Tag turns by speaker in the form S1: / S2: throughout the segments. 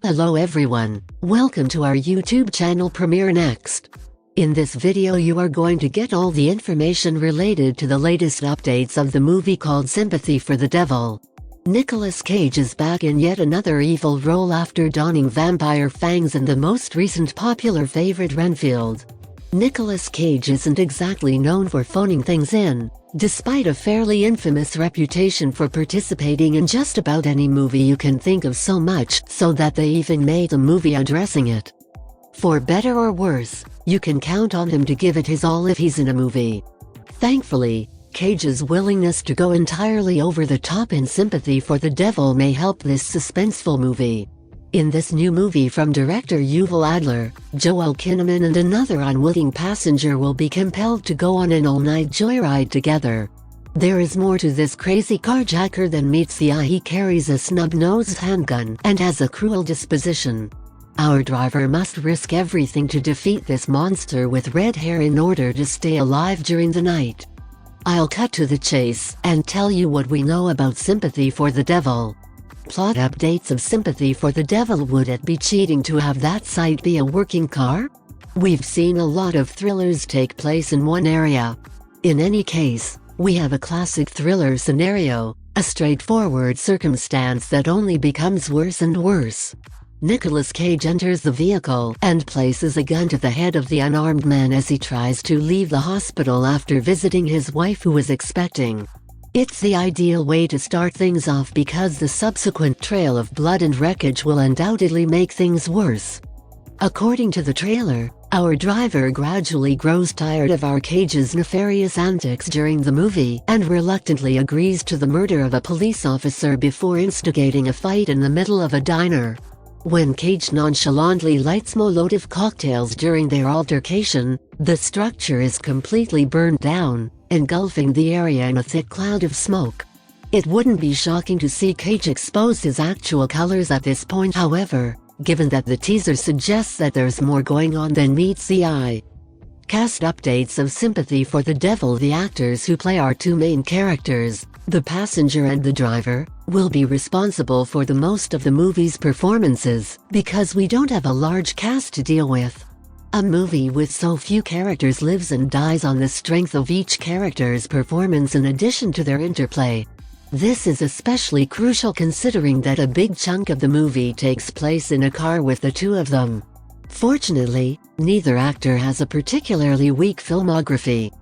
S1: Hello everyone, welcome to our YouTube channel Premiere Next. In this video you are going to get all the information related to the latest updates of the movie called Sympathy for the Devil. Nicolas Cage is back in yet another evil role after donning vampire fangs in the most recent popular favorite Renfield. Nicolas Cage isn't exactly known for phoning things in, despite a fairly infamous reputation for participating in just about any movie you can think of, so much so that they even made a movie addressing it. For better or worse, you can count on him to give it his all if he's in a movie. Thankfully, Cage's willingness to go entirely over the top in Sympathy for the Devil may help this suspenseful movie. In this new movie from director Yuval Adler, Joel Kinnaman and another unwitting passenger will be compelled to go on an all-night joyride together. There is more to this crazy carjacker than meets the eye. He carries a snub-nosed handgun and has a cruel disposition. Our driver must risk everything to defeat this monster with red hair in order to stay alive during the night. I'll cut to the chase and tell you what we know about Sympathy for the Devil. Plot updates of Sympathy for the Devil. Would it be cheating to have that site be a working car? We've seen a lot of thrillers take place in one area. In any case, we have a classic thriller scenario, a straightforward circumstance that only becomes worse and worse. Nicolas Cage enters the vehicle and places a gun to the head of the unarmed man as he tries to leave the hospital after visiting his wife who is expecting. It's the ideal way to start things off because the subsequent trail of blood and wreckage will undoubtedly make things worse. According to the trailer, our driver gradually grows tired of our Cage's nefarious antics during the movie and reluctantly agrees to the murder of a police officer before instigating a fight in the middle of a diner. When Cage nonchalantly lights Molotov cocktails during their altercation, the structure is completely burned down, engulfing the area in a thick cloud of smoke. It wouldn't be shocking to see Cage expose his actual colors at this point, however, given that the teaser suggests that there's more going on than meets the eye. Cast updates of Sympathy for the Devil. The actors who play our two main characters, the passenger and the driver, will be responsible for the most of the movie's performances, because we don't have a large cast to deal with. A movie with so few characters lives and dies on the strength of each character's performance in addition to their interplay. This is especially crucial considering that a big chunk of the movie takes place in a car with the two of them. Fortunately, neither actor has a particularly weak filmography.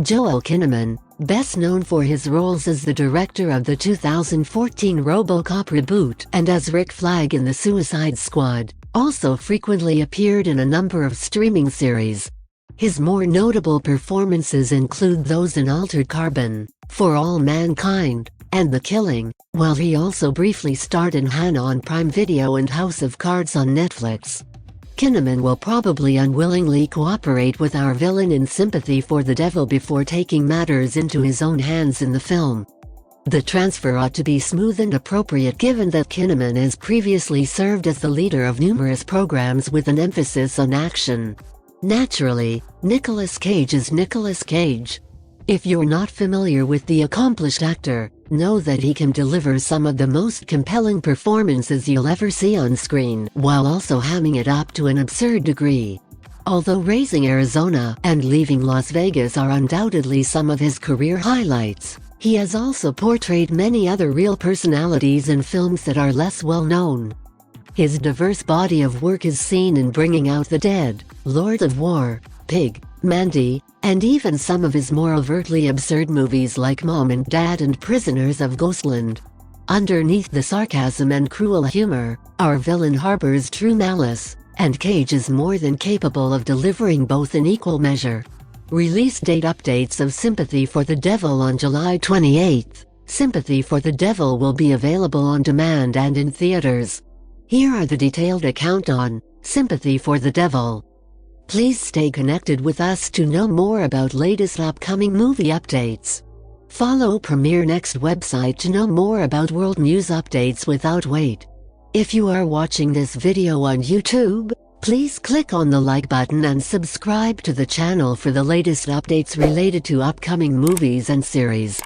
S1: Joel Kinnaman, best known for his roles as the director of the 2014 RoboCop reboot and as Rick Flag in The Suicide Squad, also frequently appeared in a number of streaming series. His more notable performances include those in Altered Carbon, For All Mankind, and The Killing, while he also briefly starred in Hannah on Prime Video and House of Cards on Netflix. Kinnaman will probably unwillingly cooperate with our villain in Sympathy for the Devil before taking matters into his own hands in the film. The transfer ought to be smooth and appropriate given that Kinnaman has previously served as the leader of numerous programs with an emphasis on action. Naturally, Nicolas Cage is Nicolas Cage. If you're not familiar with the accomplished actor, know that he can deliver some of the most compelling performances you'll ever see on screen, while also hamming it up to an absurd degree. Although Raising Arizona and Leaving Las Vegas are undoubtedly some of his career highlights, he has also portrayed many other real personalities in films that are less well known. His diverse body of work is seen in Bringing Out the Dead, Lord of War, Pig, Mandy, and even some of his more overtly absurd movies like Mom and Dad and Prisoners of Ghostland. Underneath the sarcasm and cruel humor, our villain harbors true malice, and Cage is more than capable of delivering both in equal measure. Release date updates of Sympathy for the Devil. On July 28, Sympathy for the Devil will be available on demand and in theaters. Here are the detailed account on Sympathy for the Devil. Please stay connected with us to know more about latest upcoming movie updates. Follow Premiere Next website to know more about world news updates without wait. If you are watching this video on YouTube, please click on the like button and subscribe to the channel for the latest updates related to upcoming movies and series.